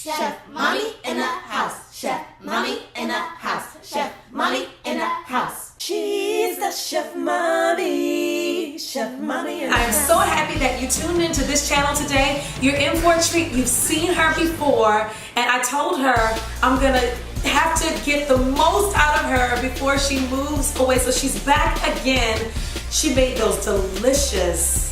Chef Mommy in the house. Chef Mommy in the house. Chef Mommy in the house. She's the Chef Mommy. Chef Mommy in the house. I'm so happy that you tuned into this channel today. You're in for a treat. You've seen her before, and I told her I'm gonna have to get the most out of her before she moves away. So she's back again. She made those delicious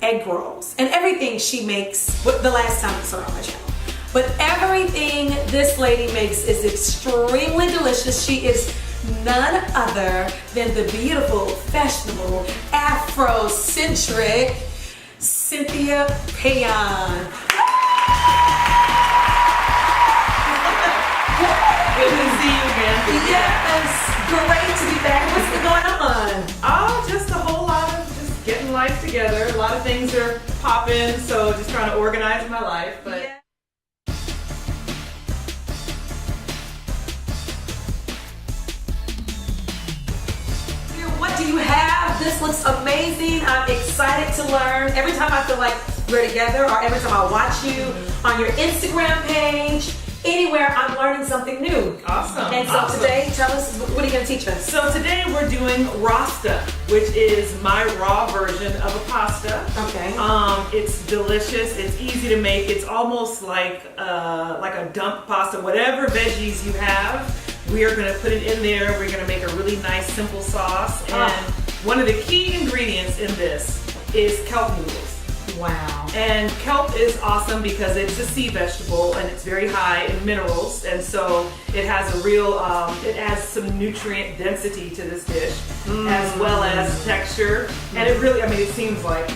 egg rolls and everything she makes the last time it's on my channel. But everything this lady makes is extremely delicious. She is none other than the beautiful, fashionable, Afrocentric Cynthia Peań. Good to see you again. Yes, great to be back. What's been going on? Oh, just a whole lot of just getting life together. A lot of things are popping, so just trying to organize my life. But Yeah. What do you have? This looks amazing. I'm excited to learn. Every time I feel like we're together, or every time I watch you on your Instagram page, anywhere, I'm learning something new. awesome. And so awesome. today, tell us, what are you going to teach us? So today we're doing Rawsta, which is my raw version of a pasta. Okay. It's delicious. It's easy to make. It's almost like a dump pasta. Whatever veggies you have, we are going to put it in there. We're going to make a really nice, simple sauce. And one of the key ingredients in this is kelp noodles. Wow. And kelp is awesome because it's a sea vegetable and it's very high in minerals, and so it has a real, it adds some nutrient density to this dish, as well as texture. And it really, I mean, it seems like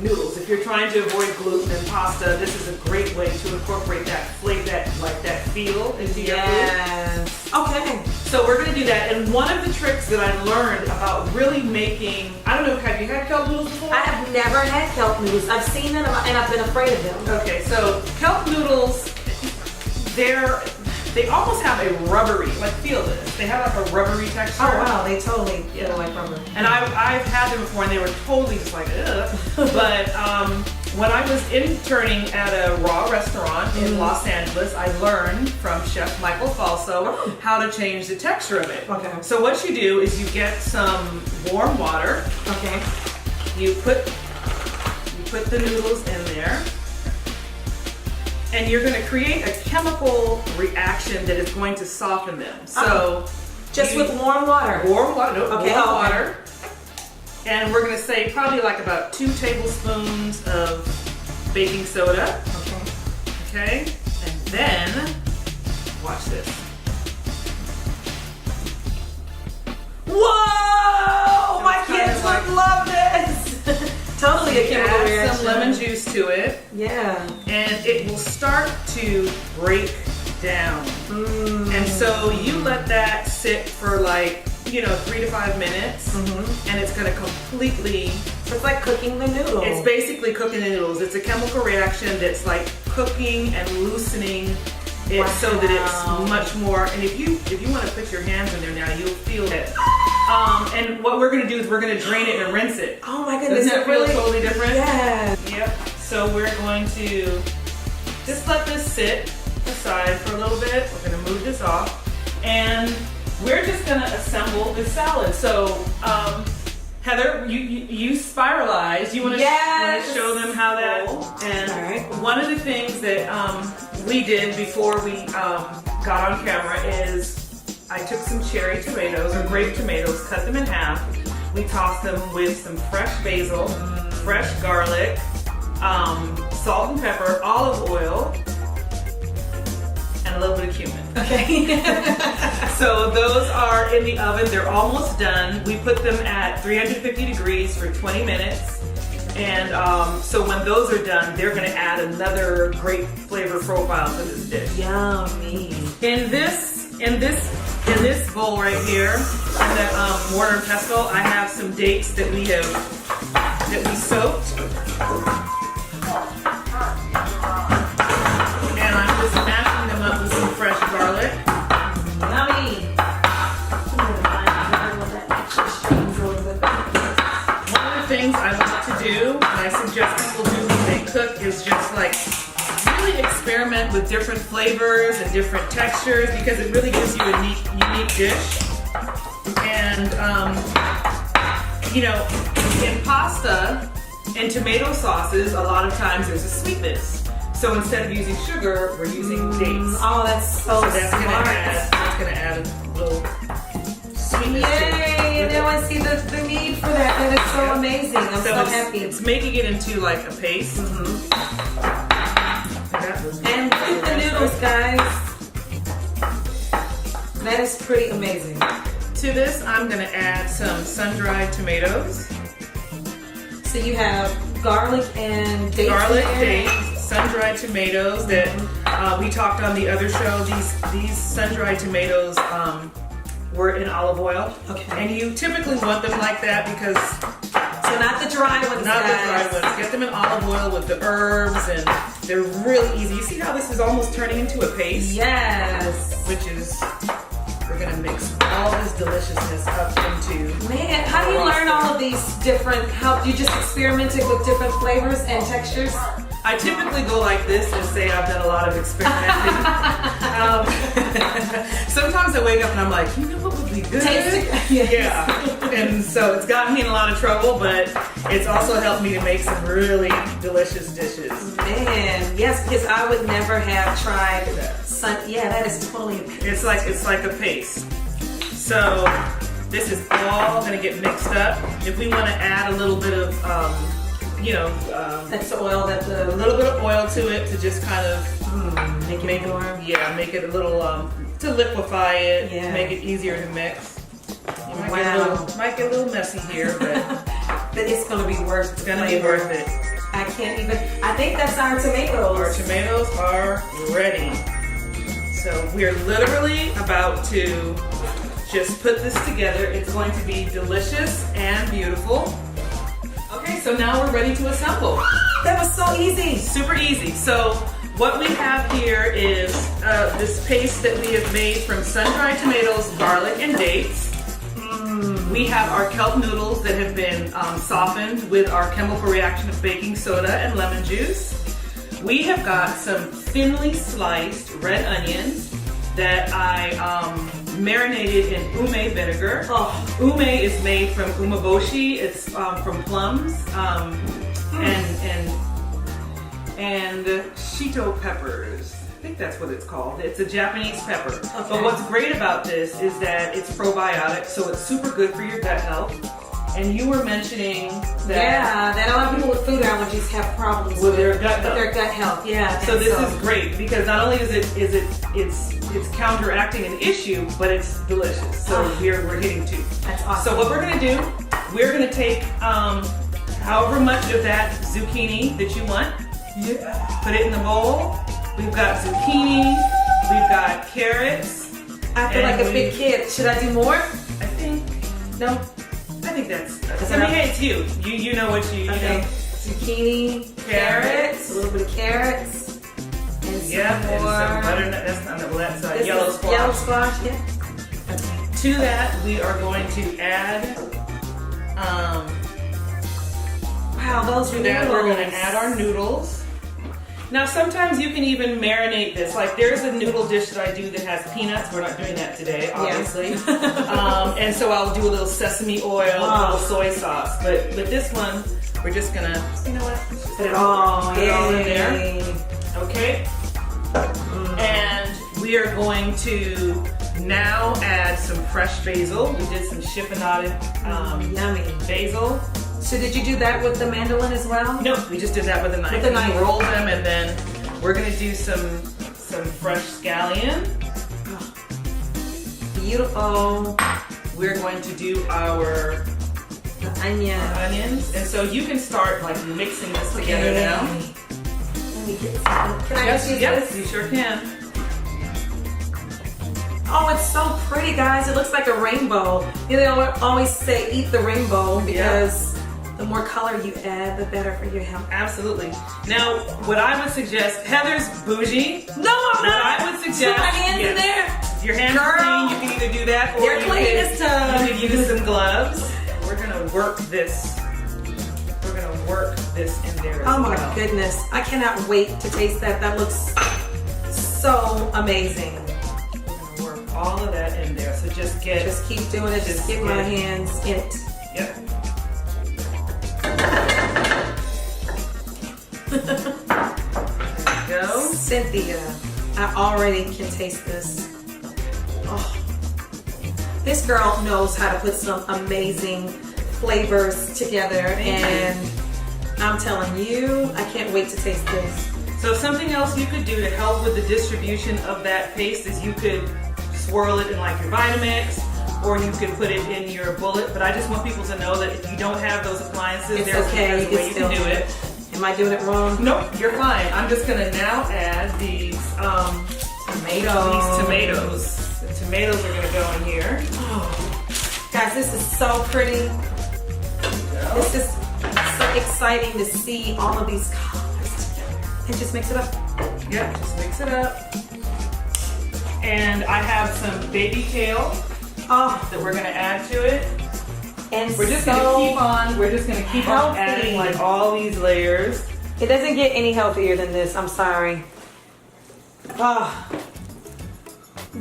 noodles. If you're trying to avoid gluten in pasta, this is a great way to incorporate that flavor, that feel into your food. Yes. Okay. So we're gonna do that, and one of the tricks that I learned about really making, I don't know, have you had kelp noodles before? I have never had kelp noodles. I've seen them and I've been afraid of them. Okay, so kelp noodles, they almost have a rubbery, like feel this, they have like a rubbery texture. Oh wow, they totally feel like rubber. And I've had them before and they were totally just like, ugh. But when I was interning at a raw restaurant in Los Angeles, I learned from Chef Michael Falso how to change the texture of it. Okay. So what you do is you get some warm water. Okay. You put the noodles in there, and you're going to create a chemical reaction that is going to soften them. So just with warm water. Warm water, no, Okay, warm okay. water. And we're going to say probably like about 2 tablespoons of baking soda. Okay. Okay, and then watch this. Whoa! My It's kinda kids like- would love this. Totally a chemical Add reaction. some lemon juice to it, Yeah. and it will start to break down. And so you let that sit for like, 3 to 5 minutes, and it's gonna completely, So it's like cooking the noodle. it's basically cooking the noodles. It's a chemical reaction that's like cooking and loosening it so that Wow. it's much more, and if you want to put your hands in there now, you'll feel it. And what we're gonna do is we're gonna drain it and rinse it. Oh my goodness, Doesn't that it feel really totally different? Yeah. Yep. So we're going to just let this sit aside for a little bit. We're going to move this off, and we're just going to assemble the salad. So, Heather, you spiralize. You want to Yes. show them how that? Cool. And All right. one of the things that we did before we got on camera is I took some cherry tomatoes or grape tomatoes, cut them in half. We tossed them with some fresh basil, fresh garlic, salt and pepper, olive oil, and a little bit of cumin. Okay. So those are in the oven. They're almost done. We put them at 350 degrees for 20 minutes. And so when those are done, they're going to add another great flavor profile to this dish. Yummy. In this bowl right here, in the mortar and pestle, I have some dates that we soaked. And I'm just mashing them up with some fresh garlic. Yummy. One of the things I like to do, and I suggest people do when they cook, is just like really experiment with different flavors and different textures because it really gives you a unique dish. And, you know, in pasta and tomato sauces, a lot of times there's a sweetness. So instead of using sugar, we're using dates. Oh, that's so That's smart. gonna add a little sweetness. Yay! And now I see the need for that. That is so amazing. I'm so happy. It's making it into like a paste. And with the noodles, guys. That is pretty amazing. To this, I'm gonna add some sun-dried tomatoes. So you have garlic and dates. Garlic, in there. dates, sun-dried tomatoes that we talked on the other show. These sun-dried tomatoes were in olive oil. Okay. And you typically want them like that because So not the dry ones, not the guys. dry ones. Get them in olive oil with the herbs, and they're really easy. You see how this is almost turning into a paste? Yes. Which is, we're gonna mix all this deliciousness up into. Man, how do you learn all of these different, how you just experimented with different flavors and textures? I typically go like this and say I've done a lot of experimenting. Sometimes I wake up and I'm like, you know what would be good? Taste it. Yeah. And so it's gotten me in a lot of trouble, but it's also helped me to make some really delicious dishes. Man, yes, because I would never have tried yeah, that is totally a paste. It's like a paste. So this is all gonna get mixed up. If we want to add a little bit of That's the oil that a the little bit of oil to it to just kind of make it more. make it a little to liquefy it, Yeah. make it easier to mix. You might Wow. might get a little messy here, but But it's gonna be worth it's gonna be worth it. I can't even. I think that's our tomatoes. Our tomatoes are ready. So we're literally about to just put this together. It's going to be delicious and beautiful. Okay, so now we're ready to assemble. That was so easy. Super easy. So what we have here is this paste that we have made from sun-dried tomatoes, garlic, and dates. We have our kelp noodles that have been softened with our chemical reaction of baking soda and lemon juice. We have got some thinly sliced red onions that I marinated in ume vinegar. Ume is made from umeboshi. It's from plums and shito peppers. I think that's what it's called. It's a Japanese pepper. Okay. But what's great about this is that it's probiotic, so it's super good for your gut health. And you were mentioning that that a lot of people with food allergies have problems with their gut with health. their gut health. Yeah. So this is great because not only is it's counteracting an issue, but it's delicious. So we're hitting two. That's awesome. So what we're gonna do, we're gonna take however much of that zucchini that you want, put it in the bowl. We've got zucchini, we've got carrots. I feel like a big kid. Should I do more? I think that's I enough? mean, hey, it's you. You know what you Okay. know. Zucchini, carrots, a little bit of carrots, and some And more. some butternut. That's not This yellow is squash. Yellow squash, yeah. To that, we are going to add. Wow, those To noodles. that, we're going to add our noodles. Now, sometimes you can even marinate this. Like, there's a noodle dish that I do that has peanuts. We're not doing that today, obviously. And so I'll do a little sesame oil, a little soy sauce. But with this one, we're just going to, you know what? Put it all in there. Okay. And we are going to now add some fresh basil. We did some chiffonaded Yummy. basil. So did you do that with the mandolin as well? No, we just did that with a knife. With a knife. We roll them, and then we're gonna do some fresh scallion. Beautiful. We're going to do our The onion. onions, and so you can start like mixing this together now. Let me get some. Can I just use Yes, this? you sure can. Oh, it's so pretty, guys. It looks like a rainbow. You know, they always say eat the rainbow because the more color you add, the better for your health. Absolutely. Now, what I would suggest, Heather's bougie. No, I'm What not. I would suggest. Put my hands in there. Your hands are Girl. clean. You can either do that, or They're you clean can, this time. you can use some gloves. We're gonna work this. We're gonna work this in there as Oh my well. goodness. I cannot wait to taste that. That looks so amazing. We're gonna work all of that in there. So just keep doing it. Just get my hands in it. Yep. There you go. Cynthia, I already can taste this. Oh. This girl knows how to put some amazing flavors together, and I'm telling you, I can't wait to taste this. So something else you could do to help with the distribution of that paste is you could swirl it in like your Vitamix, or you could put it in your bullet. But I just want people to know that if you don't have those appliances, there's a way you can do it. Am I doing it wrong? Nope, you're fine. I'm just gonna now add these tomatoes. The tomatoes are gonna go in here. Oh. Guys, this is so pretty. This is so exciting to see all of these colors together. And just mix it up. Yep, just mix it up. And I have some baby kale that we're gonna add to it. And we're just gonna keep on adding like all these layers. It doesn't get any healthier than this, I'm sorry. Oh,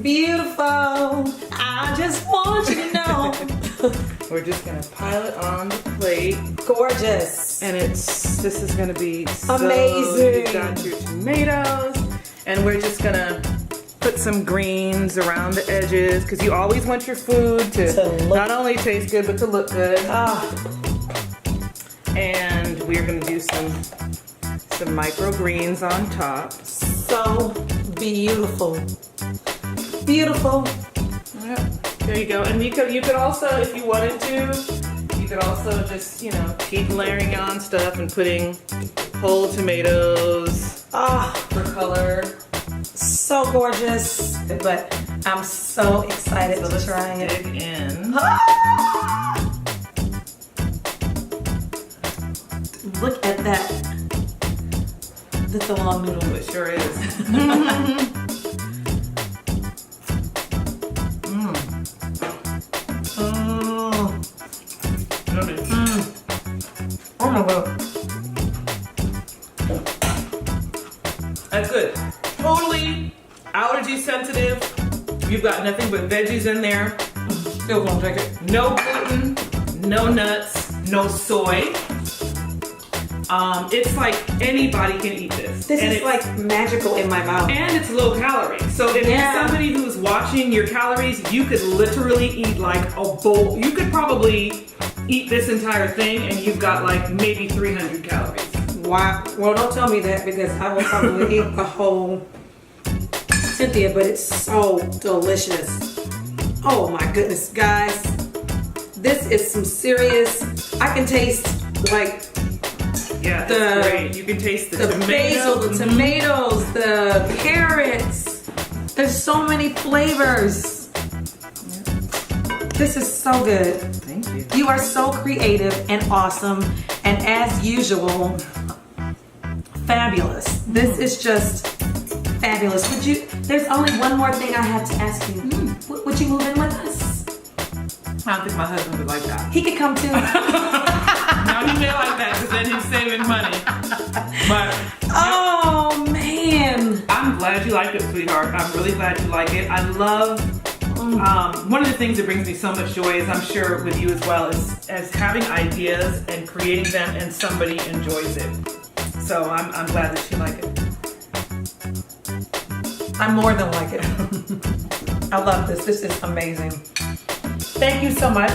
beautiful. I just want you to know. We're just gonna pile it on the plate. Gorgeous. And this is gonna be amazing. You've got your tomatoes, and we're just gonna put some greens around the edges, because you always want your food to not only taste good, but to look good. And we're gonna do some microgreens on top. So beautiful. Beautiful. Yep. There you go. And you could also, if you wanted to, you could also just, keep layering on stuff and putting whole tomatoes for color. So gorgeous, but I'm so excited to try it. Dig in. Look at that. That's a long noodle. It sure is. Oh my God. That's good. Totally allergy sensitive. You've got nothing but veggies in there. Still gonna take it. No gluten, no nuts, no soy. It's like anybody can eat this. This is like magical in my mouth. And it's low calorie. So if you're somebody who's watching your calories, you could literally eat like a bowl. You could probably eat this entire thing and you've got like maybe 300 calories. Wow. Well, don't tell me that, because I will probably eat a whole Cynthia, but it's so delicious. Oh my goodness, guys. This is some serious, I can taste like that's great. You can taste the basil, the tomatoes, the carrots. There's so many flavors. This is so good. Thank you. You are so creative and awesome, and as usual, fabulous. This is just fabulous. There's only one more thing I have to ask you. Would you move in with us? I don't think my husband would like that. He could come too. No, he may like that, because then he's saving money. But oh man, I'm glad you like it, sweetheart. I'm really glad you like it. I love one of the things that brings me so much joy, as I'm sure with you as well, is having ideas and creating them, and somebody enjoys it. So I'm glad that you like it. I more than like it. I love this. This is amazing. Thank you so much.